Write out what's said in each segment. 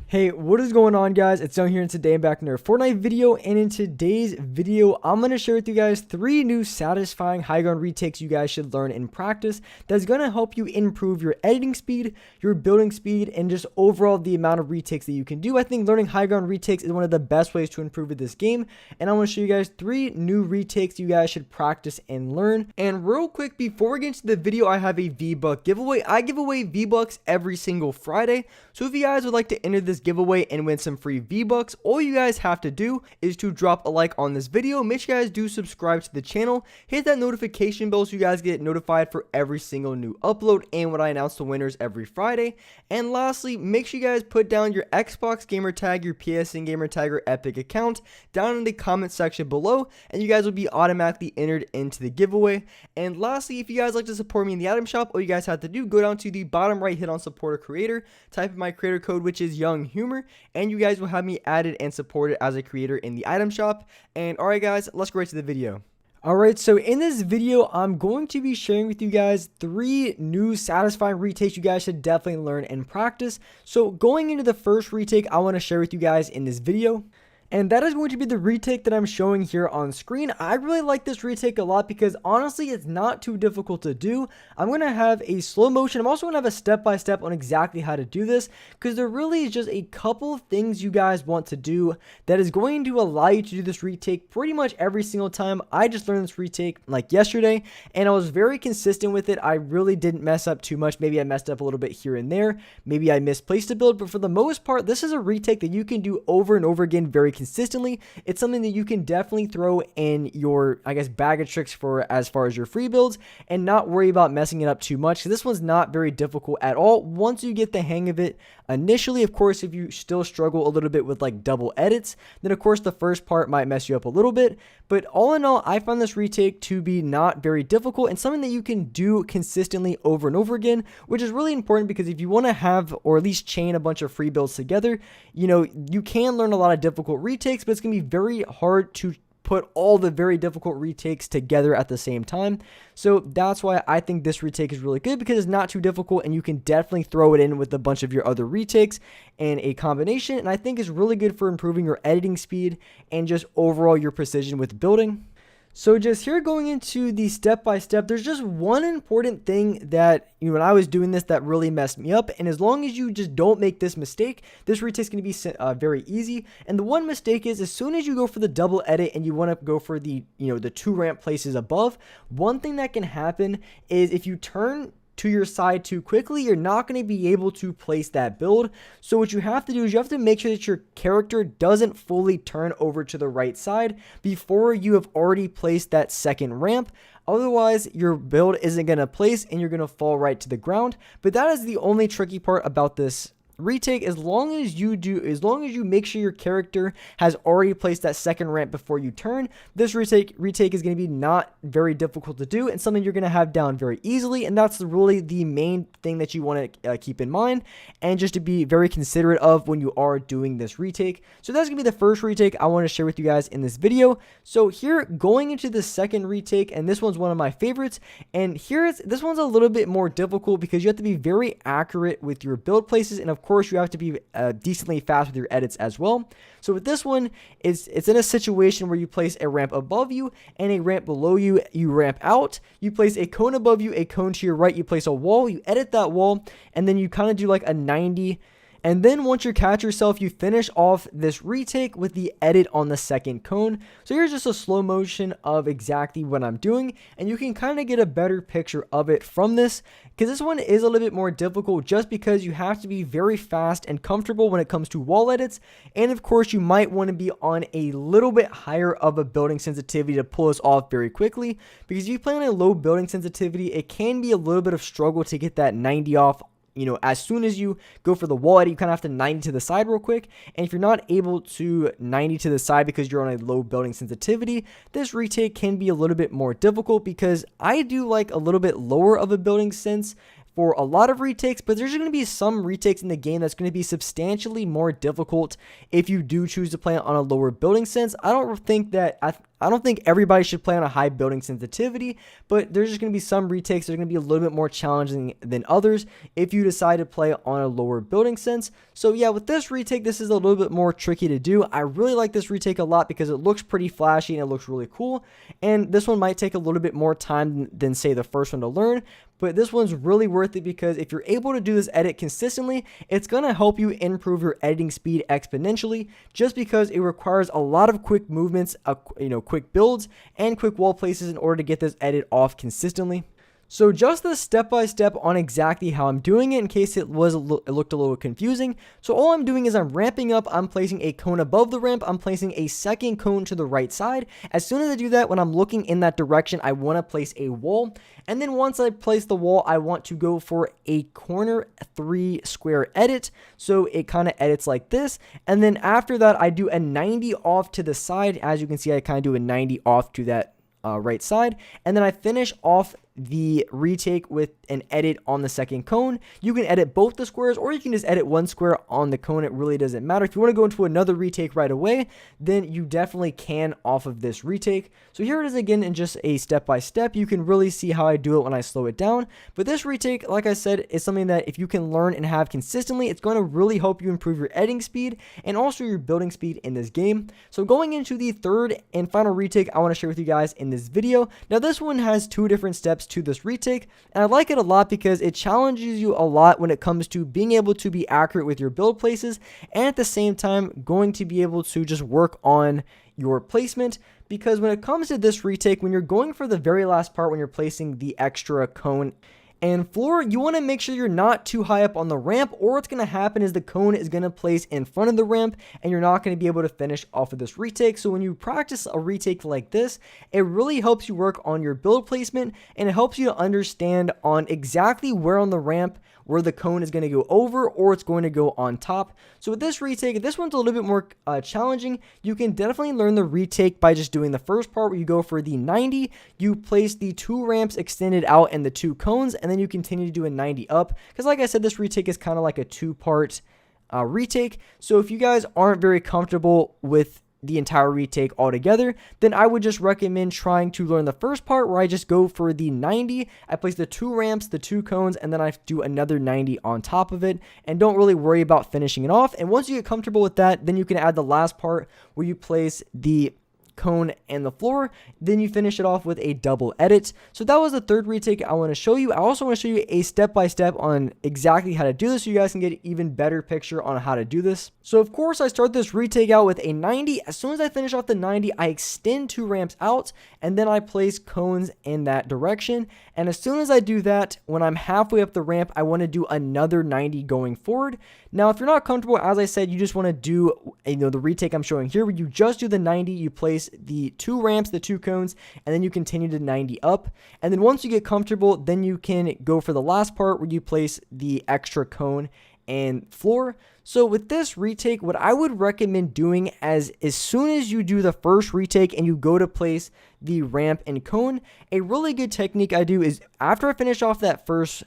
Hey, what is going on, guys? It's Zone here, and today I'm back in another Fortnite video, and in today's video, I'm going to share with you guys 3 new satisfying HighGround retakes you guys should learn and practice that's going to help you improve your editing speed, your building speed, and just overall the amount of retakes that you can do. I think learning HighGround retakes is one of the best ways to improve with this game, and I want to show you guys 3 new retakes you guys should practice and learn. And real quick, before we get into the video, I have a V-Buck giveaway. I give away V-Bucks every single Friday, so if you guys would like to enter this giveaway and win some free V-Bucks, all you guys have to do is to drop a like on this video. Make sure you guys do subscribe to the channel, hit that notification bell so you guys get notified for every single new upload and when I announce the winners every Friday. And lastly, make sure you guys put down your Xbox gamer tag, your PSN gamer tag, or Epic account down in the comment section below, and you guys will be automatically entered into the giveaway. And lastly, if you guys like to support me in the item shop, all you guys have to do, go down to the bottom right, hit on support a creator, type in my creator code, which is Young Humor, and you guys will have me added and supported as a creator in the item shop. And alright guys, let's go right to the video. Alright, so in this video, I'm going to be sharing with you guys 3 new satisfying retakes you guys should definitely learn and practice. So going into the first retake I want to share with you guys in this video, and that is going to be the retake that I'm showing here on screen. I really like this retake a lot because honestly, it's not too difficult to do. I'm going to have a slow motion. I'm also going to have a step-by-step on exactly how to do this because there really is just a couple of things you guys want to do that is going to allow you to do this retake pretty much every single time. I just learned this retake like yesterday and I was very consistent with it. I really didn't mess up too much. Maybe I messed up a little bit here and there. Maybe I misplaced a build, but for the most part, this is a retake that you can do over and over again very consistently. It's something that you can definitely throw in your, I guess, bag of tricks for as far as your free builds and not worry about messing it up too much. This one's not very difficult at all once you get the hang of it. Initially, of course, if you still struggle a little bit with like double edits, then of course the first part might mess you up a little bit. But all in all, I found this retake to be not very difficult and something that you can do consistently over and over again, which is really important because if you want to have or at least chain a bunch of free builds together, you know, you can learn a lot of difficult retakes, but it's going to be very hard to put all the very difficult retakes together at the same time. So that's why I think this retake is really good because it's not too difficult and you can definitely throw it in with a bunch of your other retakes in a combination. And I think it's really good for improving your editing speed and just overall your precision with building. So just here going into the step-by-step, there's just one important thing that, you know, when I was doing this that really messed me up. And as long as you just don't make this mistake, this retake is going to be very easy. And the one mistake is as soon as you go for the double edit and you want to go for the, you know, the 2 ramp places above, one thing that can happen is if you turn to your side too quickly, you're not going to be able to place that build. So what you have to do is you have to make sure that your character doesn't fully turn over to the right side before you have already placed that second ramp. Otherwise, your build isn't going to place and you're going to fall right to the ground. But that is the only tricky part about this retake. As long as you make sure your character has already placed that second ramp before you turn, this retake is going to be not very difficult to do and something you're going to have down very easily. And that's really the main thing that you want to keep in mind and just to be very considerate of when you are doing this retake. So that's going to be the first retake I want to share with you guys in this video. So here going into the second retake, and this one's one of my favorites, and this one's a little bit more difficult because you have to be very accurate with your build places, and of course you have to be decently fast with your edits as well. So with this one, it's in a situation where you place a ramp above you and a ramp below you. You ramp out, you place a cone above you, a cone to your right, you place a wall, you edit that wall, and then you kind of do like a 90. And then once you catch yourself, you finish off this retake with the edit on the second cone. So here's just a slow motion of exactly what I'm doing. And you can kind of get a better picture of it from this. Because this one is a little bit more difficult just because you have to be very fast and comfortable when it comes to wall edits. And of course, you might want to be on a little bit higher of a building sensitivity to pull this off very quickly. Because if you play on a low building sensitivity, it can be a little bit of struggle to get that 90 off. You know, as soon as you go for the wall edit, you kind of have to 90 to the side real quick. And if you're not able to 90 to the side because you're on a low building sensitivity, this retake can be a little bit more difficult because I do like a little bit lower of a building sense for a lot of retakes, but there's going to be some retakes in the game that's going to be substantially more difficult if you do choose to play on a lower building sense. I don't think that I don't think everybody should play on a high building sensitivity, but there's just going to be some retakes that are going to be a little bit more challenging than others if you decide to play on a lower building sense. So yeah, with this retake, this is a little bit more tricky to do. I really like this retake a lot because it looks pretty flashy and it looks really cool. And this one might take a little bit more time than say the first one to learn, but this one's really worth it because if you're able to do this edit consistently, it's going to help you improve your editing speed exponentially, just because it requires a lot of quick movements, quick builds and quick wall places in order to get this edit off consistently. So just the step-by-step on exactly how I'm doing it in case it looked a little confusing. So all I'm doing is I'm ramping up, I'm placing a cone above the ramp, I'm placing a second cone to the right side. As soon as I do that, when I'm looking in that direction, I want to place a wall. And then once I place the wall, I want to go for a corner 3 square edit. So it kind of edits like this. And then after that, I do a 90 off to the side. As you can see, I kind of do a 90 off to that right side. And then I finish off the retake with an edit on the second cone. You can edit both the squares or you can just edit one square on the cone. It really doesn't matter. If you want to go into another retake right away, then you definitely can off of this retake. So here it is again in just a step-by-step. You can really see how I do it when I slow it down. But this retake, like I said, is something that if you can learn and have consistently, it's going to really help you improve your editing speed and also your building speed in this game. So going into the third and final retake I want to share with you guys in this video. Now this one has 2 different steps to this retake, and I like it a lot because it challenges you a lot when it comes to being able to be accurate with your build places and at the same time going to be able to just work on your placement. Because when it comes to this retake, when you're going for the very last part, when you're placing the extra cone and floor, you want to make sure you're not too high up on the ramp, or what's going to happen is the cone is going to place in front of the ramp and you're not going to be able to finish off of this retake. So when you practice a retake like this, it really helps you work on your build placement and it helps you to understand on exactly where on the ramp where the cone is going to go over or it's going to go on top. So with this retake, this one's a little bit more challenging. You can definitely learn the retake by just doing the first part where you go for the 90, you place the 2 ramps extended out and the 2 cones, and then you continue to do a 90 up. Because like I said, this retake is kind of like a 2-part retake. So if you guys aren't very comfortable with the entire retake altogether, then I would just recommend trying to learn the first part where I just go for the 90, I place the 2 ramps, the 2 cones, and then I do another 90 on top of it, and don't really worry about finishing it off. And once you get comfortable with that, then you can add the last part where you place the cone and the floor, then you finish it off with a double edit. So that was the third retake I want to show you. I also want to show you a step-by-step on exactly how to do this so you guys can get an even better picture on how to do this. So of course I start this retake out with a 90. As soon as I finish off the 90, I extend 2 ramps out and then I place cones in that direction. And as soon as I do that, when I'm halfway up the ramp, I want to do another 90 going forward. Now, if you're not comfortable, as I said, you just want to do, the retake I'm showing here where you just do the 90, you place the 2 ramps, the 2 cones, and then you continue to 90 up. And then once you get comfortable, then you can go for the last part where you place the extra cone and floor. So with this retake, what I would recommend doing as soon as you do the first retake and you go to place the ramp and cone, a really good technique I do is after I finish off that first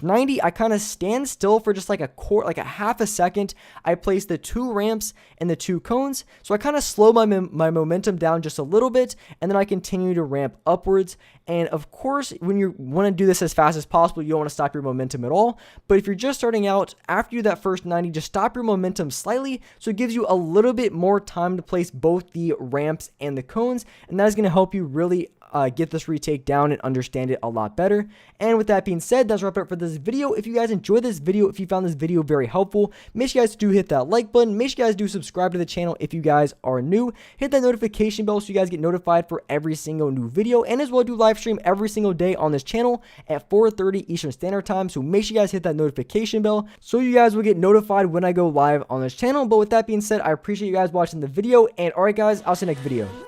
90, I kind of stand still for just like a half a second. I place the 2 ramps and the 2 cones. So I kind of slow my momentum down just a little bit, and then I continue to ramp upwards. And of course, when you want to do this as fast as possible, you don't want to stop your momentum at all. But if you're just starting out, after you do that first 90, just stop your momentum slightly. So it gives you a little bit more time to place both the ramps and the cones. And that is going to help you really get this retake down and understand it a lot better. And with that being said, that's wrap it up for this video. If you guys enjoyed this video, if you found this video very helpful, make sure you guys do hit that like button. Make sure you guys do subscribe to the channel if you guys are new. Hit that notification bell so you guys get notified for every single new video. And as well, I do live stream every single day on this channel at 4:30 Eastern Standard Time. So make sure you guys hit that notification bell so you guys will get notified when I go live on this channel. But with that being said, I appreciate you guys watching the video. And alright guys, I'll see you next video.